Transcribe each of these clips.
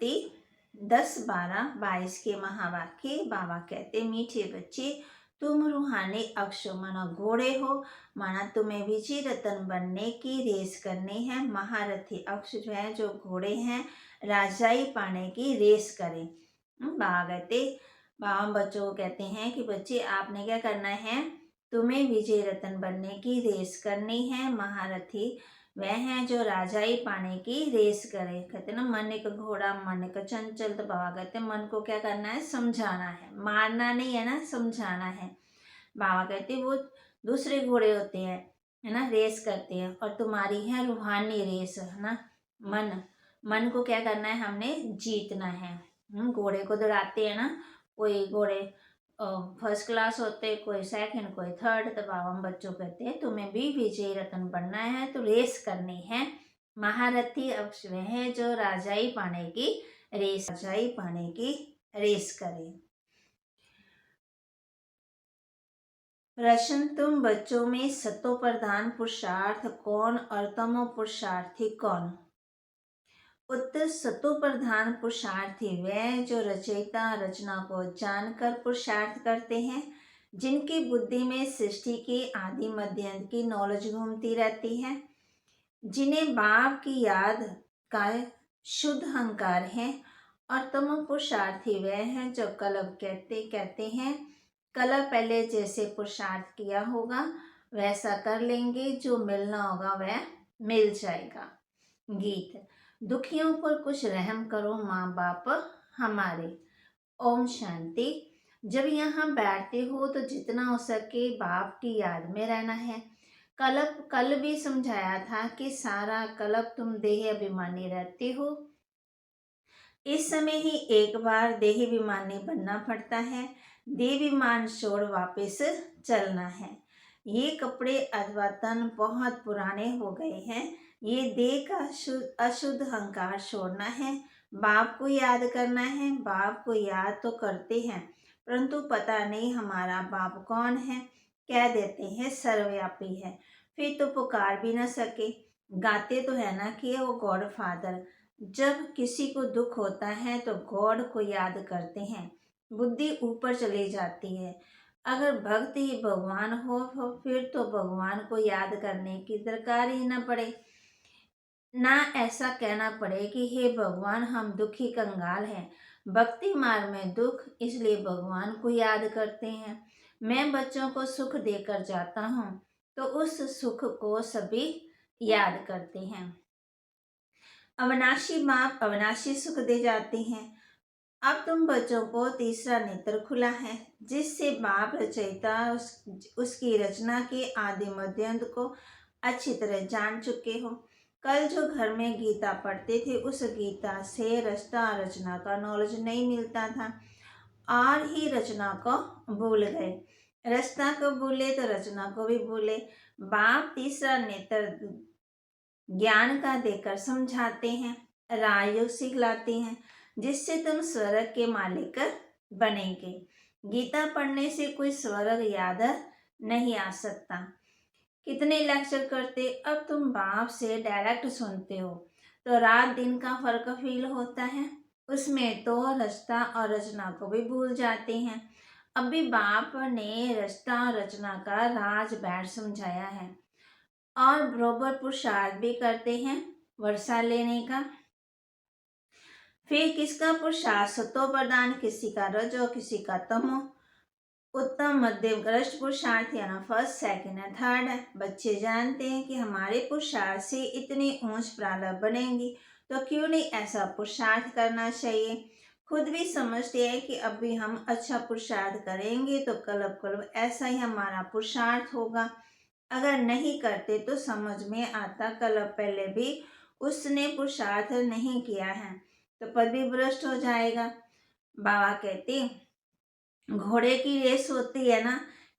गणपति 10-12-22 के महावाक्य। बाबा कहते, मीठे बच्चे, तुम रूहानी अक्ष माना घोड़े हो, माना तुम्हें विजय रतन बनने की रेस करनी है। महारथी अक्ष जो है, जो घोड़े हैं, राजाई पाने की रेस करें। बाबा कहते, बाबा बच्चों को कहते हैं कि बच्चे आपने क्या करना है, तुम्हें विजय रतन बनने की रेस करनी है। महारथी वह है जो राजाई पाने की रेस करे। कहते ना, मन एक घोड़ा मन का चंचल। तो बाबा कहते मन को क्या करना है, समझाना है, मारना नहीं है ना, समझाना है। बाबा कहते वो दूसरे घोड़े होते हैं, है ना, रेस करते हैं, और तुम्हारी है रूहानी रेस, है ना। मन को क्या करना है, हमने जीतना है। घोड़े को दौड़ाते हैं ना, कोई घोड़े फर्स्ट क्लास होते, कोई सेकंड, कोई थर्ड। तो बाबा बच्चों कहते हैं तुम्हें भी विजयी रतन बनना है, तो रेस करनी है। महारथी अक्ष वह है जो राजाई पाने की रेस करे। प्रश्न, तुम बच्चों में सतो प्रधान पुरुषार्थ कौन और तमो पुरुषार्थी कौन? उत्तर, सतो प्रधान पुरुषार्थी वह जो रचयिता रचना को जानकर पुरुषार्थ करते हैं, जिनकी बुद्धि में सृष्टि की आदि मध्य अंत की नॉलेज घूमती रहती है, जिन्हें बाप की याद का शुद्ध अहंकार है। और तमो पुरुषार्थी वह है जो कलब कहते हैं, कल पहले जैसे पुरुषार्थ किया होगा वैसा कर लेंगे, जो मिलना होगा वह मिल जाएगा। गीत, दुखियों पर कुछ रहम करो माँ बाप हमारे। ओम शांति। जब यहाँ बैठते हो तो जितना हो सके बाप की याद में रहना है। कल भी समझाया था कि सारा कल्प तुम देह अभिमानी रहते हो। इस समय ही एक बार देह अभिमानी बनना पड़ता है। देह अभिमान छोड़ वापस चलना है। ये कपड़े अथवा तन बहुत पुराने हो गए हैं। ये देह का अशुद्ध अहंकार छोड़ना है। बाप को याद करना है। बाप को याद तो करते हैं, परंतु पता नहीं हमारा बाप कौन है। कह देते हैं सर्वव्यापी है, फिर तो पुकार भी न सके। गाते तो है ना कि वो गॉड फादर। जब किसी को दुख होता है तो गॉड को याद करते हैं, बुद्धि ऊपर चली जाती है। अगर भक्त ही भगवान हो फिर तो भगवान को याद करने की दरकार ही न पड़े। ना ऐसा कहना पड़े कि हे भगवान हम दुखी कंगाल हैं, भक्ति मार्ग में दुख, इसलिए भगवान को याद करते हैं। मैं बच्चों को सुख देकर जाता हूँ तो उस सुख को सभी याद करते हैं। अविनाशी बाप अविनाशी सुख दे जाते हैं। अब तुम बच्चों को तीसरा नेत्र खुला है, जिससे बाप रचयिता उसकी रचना के आदि मध्यांत को अच्छी तरह जान चुके हो। कल जो घर में गीता पढ़ते थे, उस गीता से रचना रचना का नॉलेज नहीं मिलता था, और ही रचना को भूल गए। रचना को भूले तो रचना को भी भूले। बाप तीसरा नेत्र ज्ञान का देकर समझाते हैं, राजयोग सिखलाते हैं, जिससे तुम स्वर्ग के मालिक बनेंगे। गीता पढ़ने से कोई स्वर्ग याद नहीं आ सकता। कितने लेक्चर करते, अब तुम बाप से डायरेक्ट सुनते हो तो रात दिन का फर्क फील होता है। उसमें तो रचना और रचना को भी भूल जाते हैं। अभी बाप ने रचना और रचना का राज बैठ समझाया है, और बरोबर पुरुषार्थ भी करते हैं वर्षा लेने का। फिर किसका पुरुषार्थ सतो प्रधान, किसी का रजो, किसी का तमो, उत्तम मध्यम ग्रस्त पुरुषार्थ यानी फर्स्ट सेकंड एंड थर्ड है। बच्चे जानते हैं कि हमारे पुरुषार्थ से इतनी ऊंच प्रारब्ध बनेंगी, तो क्यों नहीं ऐसा पुरुषार्थ करना चाहिए। खुद भी समझते हैं कि अभी हम अच्छा पुरुषार्थ करेंगे तो कल्प ऐसा ही हमारा पुरुषार्थ होगा। अगर नहीं करते तो समझ में आता कल्प पहले भी उसने पुरुषार्थ नहीं किया है, तो पद भी भ्रष्ट हो जाएगा। बाबा कहते घोड़े की रेस होती है ना,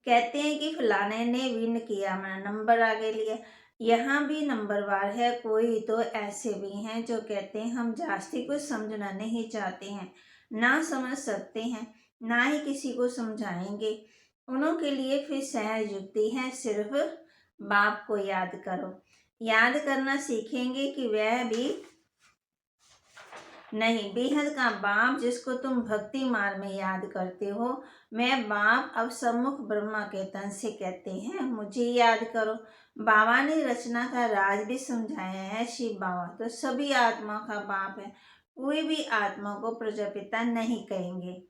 कहते हैं कि फलाने ने विन किया, मैंने नंबर आगे लिया। यहाँ भी नंबरवार है। कोई तो ऐसे भी हैं जो कहते हैं हम जास्ती कुछ समझना नहीं चाहते हैं, ना समझ सकते हैं, ना ही किसी को समझाएंगे। उन्हों के लिए फिर सहज युक्ति है, सिर्फ बाप को याद करो। याद करना सीखेंगे कि वह भी नहीं, बेहद का बाप जिसको तुम भक्ति मार्ग में याद करते हो, मैं बाप अब सम्मुख ब्रह्मा के तन से कहते हैं, मुझे याद करो। बाबा ने रचना का राज भी समझाया है। शिव बाबा तो सभी आत्मा का बाप है, कोई भी आत्मा को प्रजापिता नहीं कहेंगे।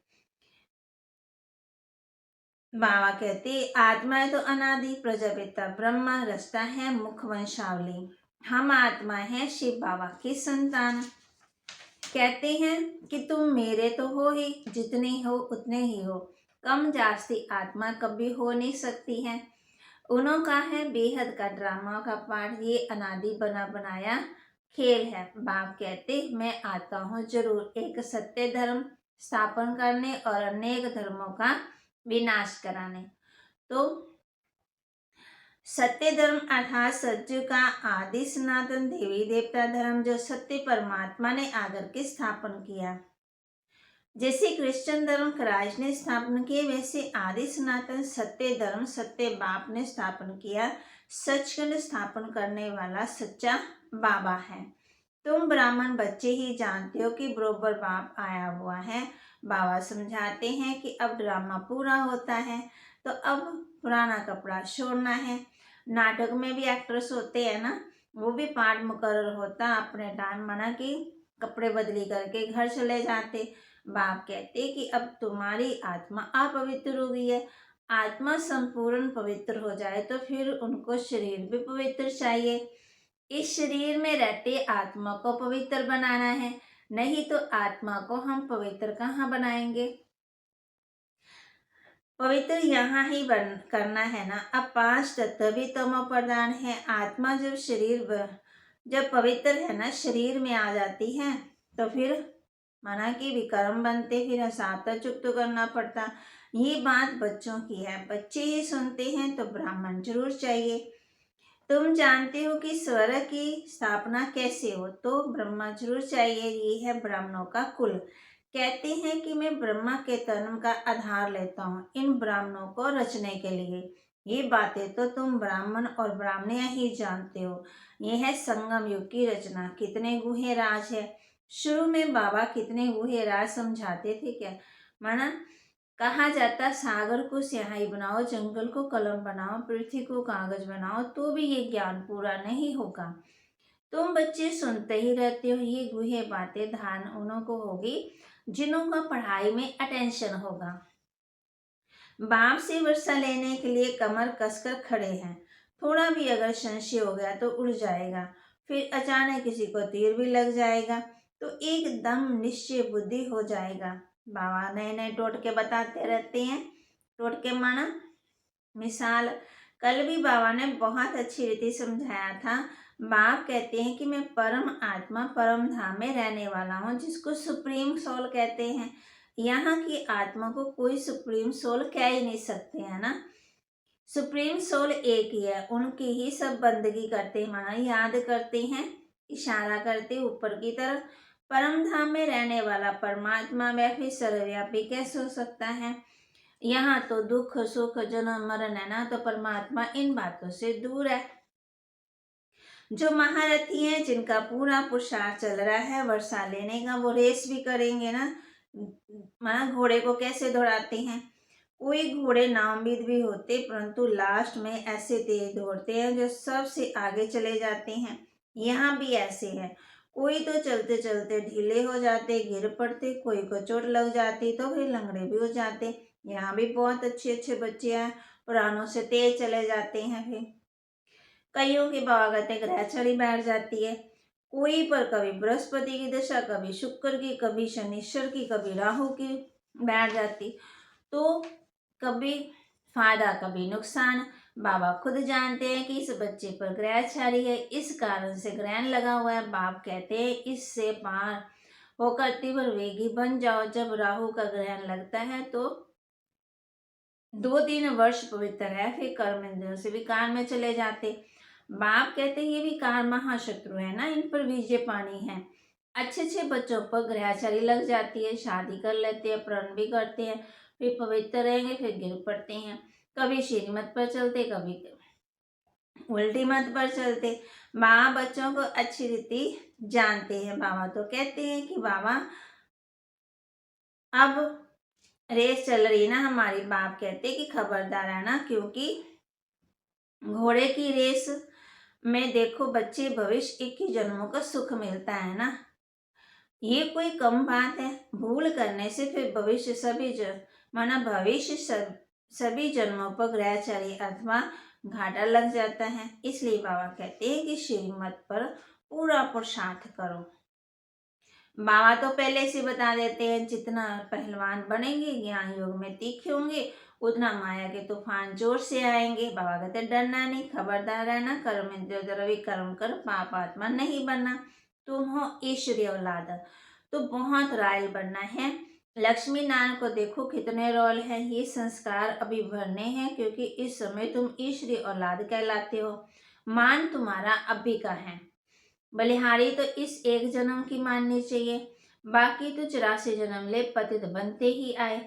बाबा कहते आत्मा तो अनादि, प्रजापिता ब्रह्मा, रचता है मुख वंशावली। हम आत्मा है शिव बाबा की संतान। कहते हैं कि तुम मेरे तो हो ही, जितने हो उतने ही हो, कम जास्ती आत्मा कभी हो नहीं सकती है। उन्हों का है बेहद का ड्रामा का पाठ, ये अनादि बना बनाया खेल है। बाप कहते मैं आता हूँ जरूर एक सत्य धर्म स्थापन करने और अनेक धर्मों का विनाश कराने। तो सत्य धर्म अर्थात सत्य का आदि सनातन देवी देवता धर्म जो सत्य परमात्मा ने आकर के स्थापन किया। जैसे क्रिश्चियन धर्म क्राइस्ट ने स्थापन किए, वैसे आदि सनातन सत्य धर्म सत्य बाप ने स्थापन किया। सचखंड स्थापन करने वाला सच्चा बाबा है। तुम ब्राह्मण बच्चे ही जानते हो कि बरोबर बाप आया हुआ है। बाबा समझाते हैं कि अब ड्रामा पूरा होता है, तो अब पुराना कपड़ा छोड़ना है। नाटक में भी एक्ट्रेस होते हैं ना, वो भी पाठ मुकर्रर होता, अपने टाइम मना कि कपड़े बदली करके घर चले जाते। बाप कहते कि अब तुम्हारी आत्मा अपवित्र हो गई है। आत्मा संपूर्ण पवित्र हो जाए तो फिर उनको शरीर भी पवित्र चाहिए। इस शरीर में रहते आत्मा को पवित्र बनाना है, नहीं तो आत्मा को हम पवित्र कहाँ बनाएंगे। पवित्र यहाँ ही बन करना है ना। अब 5 तत्व भी तमो प्रधान है। आत्मा जब पवित्र है ना, शरीर में आ जाती है, तो फिर माना कि विकर्म बनते, फिर साता चुक्त करना पड़ता। ये बात बच्चों की है, बच्चे ही सुनते हैं, तो ब्राह्मण जरूर चाहिए। तुम जानते हो कि स्वर्ग की स्थापना कैसे हो, तो ब्रह्मा जरूर चाहिए। ये है ब्राह्मणों का कुल। कहते हैं कि मैं ब्रह्मा के तन का आधार लेता हूँ इन ब्राह्मणों को रचने के लिए। ये बातें तो तुम ब्राह्मण और ब्राह्मणियां ही जानते हो। यह है संगम युग की रचना। कितने गुहे राज है। शुरू में बाबा कितने गुहे राज समझाते थे क्या। माना कहा जाता सागर को स्याही बनाओ, जंगल को कलम बनाओ, पृथ्वी को कागज बनाओ, तो भी ये ज्ञान पूरा नहीं होगा। तुम बच्चे सुनते ही रहते हो। ये गुहे बातें ध्यान उन्हों को होगी जिन्हों का पढ़ाई में अटेंशन होगा। बाप से वर्षा लेने के लिए कमर कसकर खड़े हैं। थोड़ा भी अगर संशय हो गया तो उड़ जाएगा, फिर अचानक किसी को तीर भी लग जाएगा तो एकदम निश्चय बुद्धि हो जाएगा। बाबा नए नए टोटके बताते रहते हैं। टोटके माना मिसाल, कल भी बाबा ने बहुत अच्छी रीति समझाया था। बाप कहते हैं कि मैं परम आत्मा परम धाम में रहने वाला हूँ, जिसको सुप्रीम सोल कहते हैं। यहाँ की आत्मा को कोई सुप्रीम सोल कह ही नहीं सकते है ना। सुप्रीम सोल एक ही है, उनकी ही सब बंदगी करते हैं, माना याद करते हैं, इशारा करते ऊपर की तरफ। परम धाम में रहने वाला परमात्मा वह फिर सर्वव्यापी कैसे हो सकता है। यहाँ तो दुख सुख जन्म मरण है ना, तो परमात्मा इन बातों से दूर है। जो महारथी हैं, जिनका पूरा पुरुषार्थ चल रहा है वर्षा लेने का, वो रेस भी करेंगे ना। माना घोड़े को कैसे दौड़ाते हैं। कोई घोड़े नाउम्मीद भी होते, परंतु लास्ट में ऐसे तेज दौड़ते हैं जो सबसे आगे चले जाते हैं। यहाँ भी ऐसे है। कोई तो चलते चलते ढीले हो जाते, गिर पड़ते, कोई को चोट लग जाती तो फिर लंगड़े भी हो जाते। यहाँ भी बहुत अच्छे अच्छे बच्चे हैं, पुरानों से तेज चले जाते हैं। फिर कईयों की बाबा कहते ग्रहचारी बैठ जाती है। कोई पर कभी बृहस्पति की दशा, कभी शुक्र की, कभी शनिश्चर की, कभी राहु की बैठ जाती। तो कभी फायदा कभी नुकसान। बाबा खुद जानते हैं कि इस बच्चे पर ग्रहचारी है, इस कारण से ग्रहण लगा हुआ है। बाप कहते हैं इससे पार होकर तीव्र वेगी बन जाओ। जब राहु का ग्रहण लगता है तो 2-3 वर्ष पवित्र है, फिर कर्म इंद्रियों से विकार में चले जाते। बाप कहते हैं ये विकार महाशत्रु है ना, इन पर विजय पानी है। अच्छे अच्छे बच्चों पर ग्रहचारी लग जाती है, शादी कर लेते हैं, प्रण भी करते हैं, फिर पवित्र रहेंगे, फिर गिर पड़ते हैं। कभी श्रीमत पर चलते, कभी उल्टी मत पर चलते। बाबा बच्चों को अच्छी रीति जानते हैं। बाबा तो कहते हैं कि बाबा अब रेस चल रही ना हमारी। बाप कहते कि खबरदार आना, क्योंकि घोड़े की रेस में देखो बच्चे भविष्य 21 जन्मों का सुख मिलता है ना। ये कोई कम बात है? भूल करने से फिर भविष्य सभी जन्मों पर ग्रहचारी अथवा घाटा लग जाता है। इसलिए बाबा कहते हैं कि श्रीमत पर पूरा पुरुषार्थ करो। बाबा तो पहले से बता देते हैं, जितना पहलवान बनेंगे, ज्ञान योग में तीखे होंगे, उतना माया के तूफान जोर से आएंगे। बाबा कहते डरना नहीं, खबरदार रहना, कर्म इंद्रियों द्वारा भी कर्म कर, पाप आत्मा नहीं बनना। तुम हो ईश्वरीय औलाद, तो बहुत रॉयल बनना है। लक्ष्मी नारायण को देखो कितने रोल है। ये संस्कार अभी भरने हैं, क्योंकि इस समय तुम ईश्वरीय औलाद कहलाते हो। मान तुम्हारा अभी का है। बलिहारी तो इस एक जन्म की माननी चाहिए, बाकी तो 84 जन्म ले पतित बनते ही आए।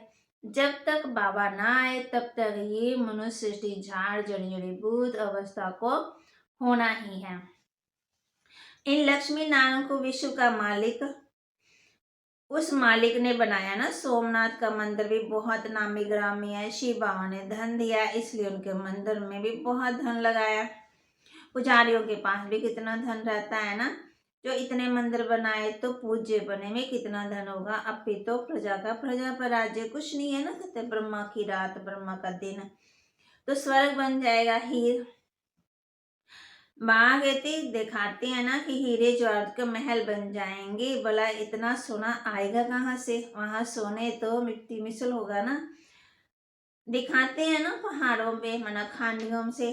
जब तक बाबा ना आए तब तक ये मनुष्य सृष्टि झाड़ जड़ी भूत अवस्था को होना ही है। इन लक्ष्मी नारायण को विश्व का मालिक उस मालिक ने बनाया ना। सोमनाथ का मंदिर भी बहुत नामी ग्रामी है। शिव बाबा ने धन दिया, इसलिए उनके मंदिर में भी बहुत धन लगाया। पुजारियों के पास भी कितना धन रहता है ना। जो इतने मंदिर बनाए तो पूज्य बने में कितना धन होगा। अब भी तो प्रजा का प्रजा पर राज्य कुछ नहीं है ना। कहते ब्रह्मा की रात ब्रह्मा का दिन, तो स्वर्ग बन जाएगा। हीर माँ कहती दिखाते हैं ना कि हीरे जवाहरात के महल बन जाएंगे। भला इतना सोना आएगा कहाँ से? वहां सोने तो मिट्टी मिसल होगा ना। दिखाते हैं ना पहाड़ों पे, मना खांडियों से।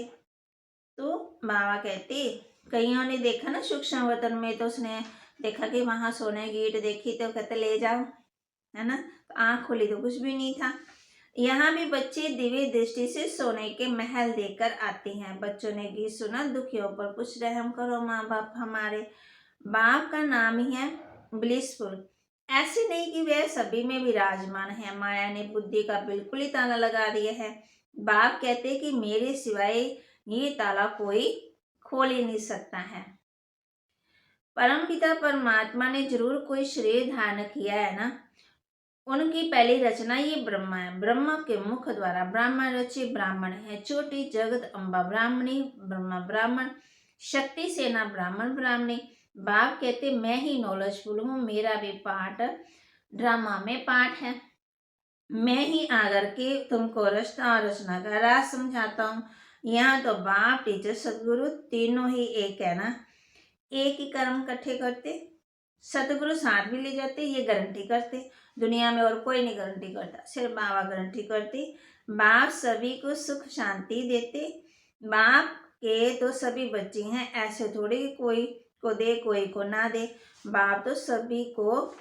तो बाबा कहते, कईयों ने देखा ना सूक्ष्म वतन में, तो उसने देखा कि वहां सोने की ईंट देखी तो कहते ले जाओ, है ना। तो आँख खोली तो कुछ भी नहीं था। यहाँ भी बच्चे दिव्य दृष्टि से सोने के महल देखकर आते हैं। बच्चों ने गीत सुना, दुखियों पर कुछ रहम करो माँ बाप हमारे। बाप का नाम ही है ब्लिसफुल। ऐसे नहीं कि वह सभी में विराजमान है। माया ने बुद्धि का बिल्कुल ही ताला लगा दिया है। बाप कहते कि मेरे सिवाय ये ताला कोई खोल ही नहीं सकता है। परमपिता परमात्मा ने जरूर कोई श्रेय धारण किया है ना। उनकी पहली रचना ये ब्रह्मा है। ब्रह्मा के मुख द्वारा ब्राह्मण रचे ब्राह्मण है। छोटी जगत अम्बा ब्राह्मणी, ब्रह्मा ब्राह्मण, शक्ति सेना ब्राह्मण ब्राह्मणी। बाप कहते मैं ही नॉलेजफुल हूँ, मेरा भी पाठ ड्रामा में पाठ है। मैं ही आकर के तुमको रचना और रचना का राज समझाता हूँ। यहाँ तो बाप टीचर सदगुरु तीनों ही एक है ना। एक ही कर्म इकट्ठे करते, सतगुरु साथ भी ले जाते, ये गारंटी करते। दुनिया में और कोई नहीं गारंटी करता, सिर्फ बाबा गारंटी करते। बाप सभी को सुख शांति देते। बाप के तो सभी बच्चे हैं, ऐसे थोड़ी कि कोई को दे कोई को ना दे। बाप तो सभी को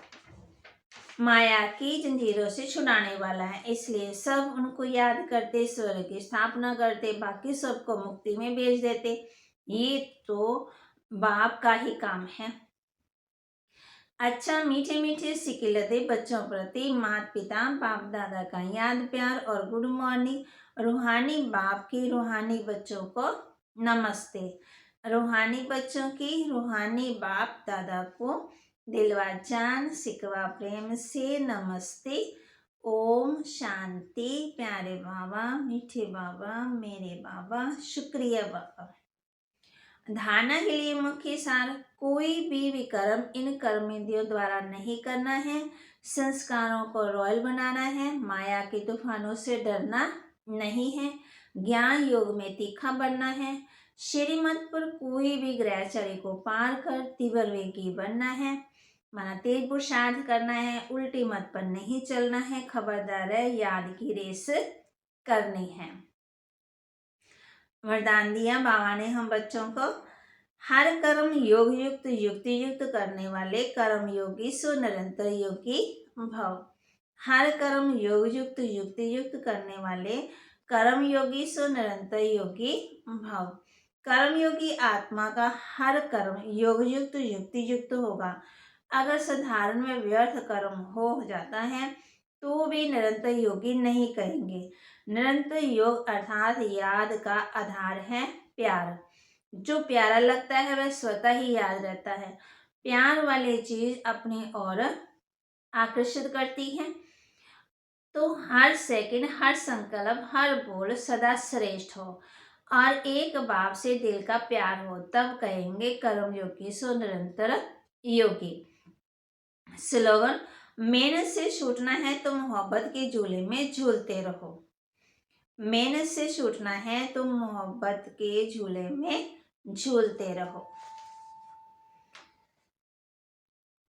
माया की जंजीरों से छुड़ाने वाला है, इसलिए सब उनको याद करते, स्वर्ग की स्थापना करते, बाकी सबको मुक्ति में भेज देते। ये तो बाप का ही काम है। अच्छा मीठे मीठे सिकिलते बच्चों प्रति माता पिता बाप दादा का याद प्यार और गुड मॉर्निंग। रूहानी बाप की रूहानी बच्चों को नमस्ते। रूहानी बच्चों की रूहानी बाप दादा को दिलवा जान सिकवा प्रेम से नमस्ते। ओम शांति। प्यारे बाबा, मीठे बाबा, मेरे बाबा, शुक्रिया बाबा। धारणा के लिए मुख्य सार, कोई भी विकर्म इन कर्मेंद्रियों द्वारा नहीं करना है। संस्कारों को रॉयल बनाना है। माया के तूफानों से डरना नहीं है। ज्ञान योग में तीखा बनना है। श्रीमत पर कोई भी ग्रहचर्य को पार कर तीव्र वेगी बनना है। माना तेज पुरुषार्थ करना है। उल्टी मत पर नहीं चलना है। खबरदार है, याद की रेस करनी है। वरदान दिया बाबा ने हम बच्चों को, हर कर्म योग युक्त युक्ति युक्त करने वाले कर्म योगी सो निरंतर योगी भव। हर कर्म योग युक्त युक्ति युक्त करने वाले कर्म योगी सो निरंतर योगी भव। कर्म योगी आत्मा का हर कर्म योग युक्त युक्ति युक्त होगा। अगर साधारण में व्यर्थ कर्म हो जाता है तो भी निरंतर योगी नहीं कहेंगे। निरंतर योग अर्थात याद का आधार है प्यार। जो प्यारा लगता है वह स्वतः ही याद रहता है। प्यार वाली चीज अपनी ओर आकर्षित करती है। तो हर सेकंड, हर संकल्प, हर बोल सदा श्रेष्ठ हो और एक बाप से दिल का प्यार हो, तब कहेंगे कर्मयोगी सो निरंतर योगी। स्लोगन: मेहनत से छूटना है तो मोहब्बत के झूले में झूलते रहो। मेहनत से छूटना है तो मोहब्बत के झूले में झूलते रहो।